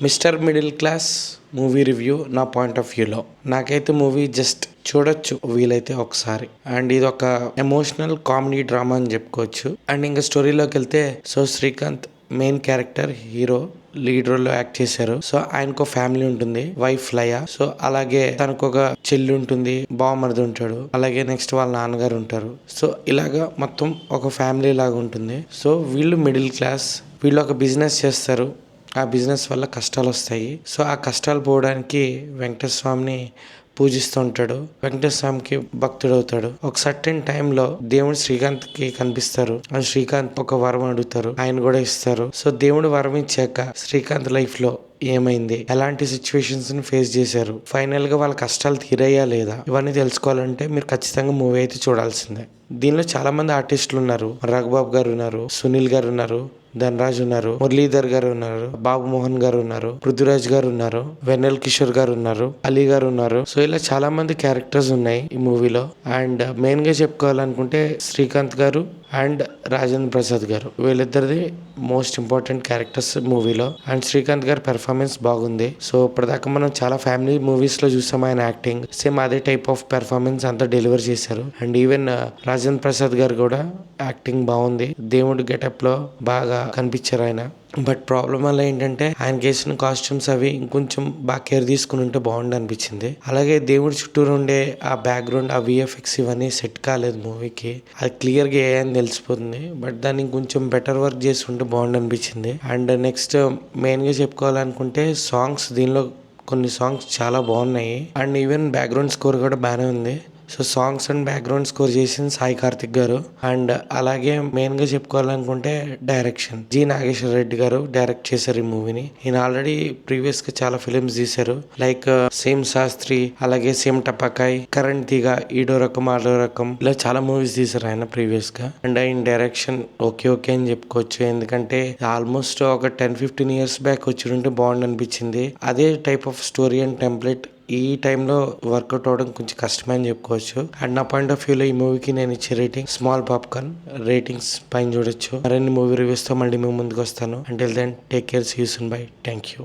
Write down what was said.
Mister middle class movie review నా point of వ్యూలో నాకైతే మూవీ జస్ట్ చూడొచ్చు వీలైతే ఒకసారి. అండ్ ఇది ఒక ఎమోషనల్ కామెడీ డ్రామా అని చెప్పుకోవచ్చు. అండ్ ఇంకా స్టోరీలోకి వెళ్తే Srikanth main character hero lead role లో యాక్ట్ చేశారు. సో ఆయనకు ఫ్యామిలీ ఉంటుంది, వైఫ్ లయ. సో అలాగే తనకు ఒక చెల్లి ఉంటుంది, బావమరిది ఉంటాడు, అలాగే నెక్స్ట్ వాళ్ళ నాన్నగారు ఉంటారు. సో ఇలాగా మొత్తం ఒక ఫ్యామిలీ లాగా ఉంటుంది. సో వీళ్ళు మిడిల్ క్లాస్, వీళ్ళు ఒక బిజినెస్ చేస్తారు. ఆ బిజినెస్ వల్ల కష్టాలు వస్తాయి. సో ఆ కష్టాలు పోవడానికి వెంకటేశ్వర స్వామిని పూజిస్తూ ఉంటాడు. వెంకటేశ్వర స్వామికి భక్తుడు అవుతాడు. ఒక సర్టెన్ టైంలో దేవుడు శ్రీకాంత్ కి కనిపిస్తారు. ఆ శ్రీకాంత్ ఒక వరం అడుగుతారు, ఆయన కూడా ఇస్తారు. సో దేవుడు వరం ఇచ్చాక శ్రీకాంత్ లైఫ్ లో ఏమైంది, ఎలాంటి సిచ్యువేషన్స్ ని ఫేస్ చేశారు, ఫైనల్ గా వాళ్ళ కష్టాలు తీరయ్యా లేదా, ఇవన్నీ తెలుసుకోవాలంటే మీరు ఖచ్చితంగా మూవీ అయితే చూడాల్సిందే. దీనిలో చాలా మంది ఆర్టిస్టులు ఉన్నారు. రఘుబాబు గారు ఉన్నారు, సునీల్ గారు ఉన్నారు, ధనరాజ్ ఉన్నారు, మురళీధర్ గారు ఉన్నారు, బాబు మోహన్ గారు ఉన్నారు, పృథ్వీరాజ్ గారు ఉన్నారు, వెన్నెల్ కిషోర్ గారు ఉన్నారు, అలీ గారు ఉన్నారు. సో ఇలా చాలా మంది క్యారెక్టర్స్ ఉన్నాయి ఈ మూవీలో. అండ్ మెయిన్ గా చెప్పుకోవాలనుకుంటే శ్రీకాంత్ గారు అండ్ రాజేంద్ర ప్రసాద్ గారు, వీళ్ళిద్దరిది మోస్ట్ ఇంపార్టెంట్ క్యారెక్టర్స్ మూవీలో. అండ్ శ్రీకాంత్ గారి పెర్ఫార్మెన్స్ బాగుంది. సో ఇప్పటిదాకా మనం చాలా ఫ్యామిలీ మూవీస్ లో చూసాం ఆయన యాక్టింగ్, సేమ్ అదే టైప్ ఆఫ్ పెర్ఫార్మెన్స్ అంతా డెలివర్ చేశారు. అండ్ ఈవెన్ రాజేంద్ర ప్రసాద్ గారు కూడా యాక్టింగ్ బాగుంది. దేవుడి గెటప్ లో బాగా కనిపించారు ఆయన. బట్ ప్రాబ్లం వల్ల ఏంటంటే ఆయన వేసిన కాస్ట్యూమ్స్ అవి ఇంకొంచెం బాగా కేర్ తీసుకుని ఉంటే బాగుండు అనిపించింది. అలాగే దేవుడి చుట్టూరు ఉండే ఆ బ్యాక్గ్రౌండ్, ఆ విఎఫ్ఎక్స్ ఇవన్నీ సెట్ కాలేదు మూవీకి. అది క్లియర్ గా ఏ అని తెలిసిపోతుంది. బట్ దాన్ని ఇంకొంచెం బెటర్ వర్క్ చేసి ఉంటే బాగుండు అనిపించింది. అండ్ నెక్స్ట్ మెయిన్ గా చెప్పుకోవాలనుకుంటే సాంగ్స్, దీనిలో కొన్ని సాంగ్స్ చాలా బాగున్నాయి. అండ్ ఈవెన్ బ్యాక్గ్రౌండ్ స్కోర్ కూడా బాగానే ఉంది. So songs and background score చేసింది సాయి కార్తిక్ గారు. అండ్ అలాగే మెయిన్ గా చెప్పుకోవాలనుకుంటే డైరెక్షన్ జి నాగేశ్వర రెడ్డి గారు డైరెక్ట్ చేశారు ఈ మూవీని. ఈయన ఆల్రెడీ ప్రీవియస్ గా చాలా ఫిలిమ్స్ తీశారు, లైక్ సేమ్ శాస్త్రి, అలాగే సేమ్ టపాకాయ్, కరెంట్ తీగ, ఈడో రకం ఆడో రకం, ఇలా చాలా మూవీస్ తీశారు ఆయన ప్రీవియస్ గా. అండ్ ఆయన డైరెక్షన్ ఓకే అని చెప్పుకోవచ్చు. ఎందుకంటే ఆల్మోస్ట్ ఒక 10-15 ఇయర్స్ బ్యాక్ వచ్చి ఉంటే బాగుండు అనిపించింది. అదే type of story and template ఈ టైంలో వర్కౌట్ అవడం కొంచెం కష్టమే అని చెప్పుకోవచ్చు. అండ్ నా పాయింట్ ఆఫ్ వ్యూలో ఈ మూవీకి నేను ఇచ్చే రేటింగ్ స్మాల్ పాప్కార్న్ రేటింగ్స్ పైన చూడొచ్చు. మరిన్ని మూవీ రివ్యూస్ తో మళ్ళీ మేము ముందుకు వస్తాను. Until then take care, see you soon, bye, thank you.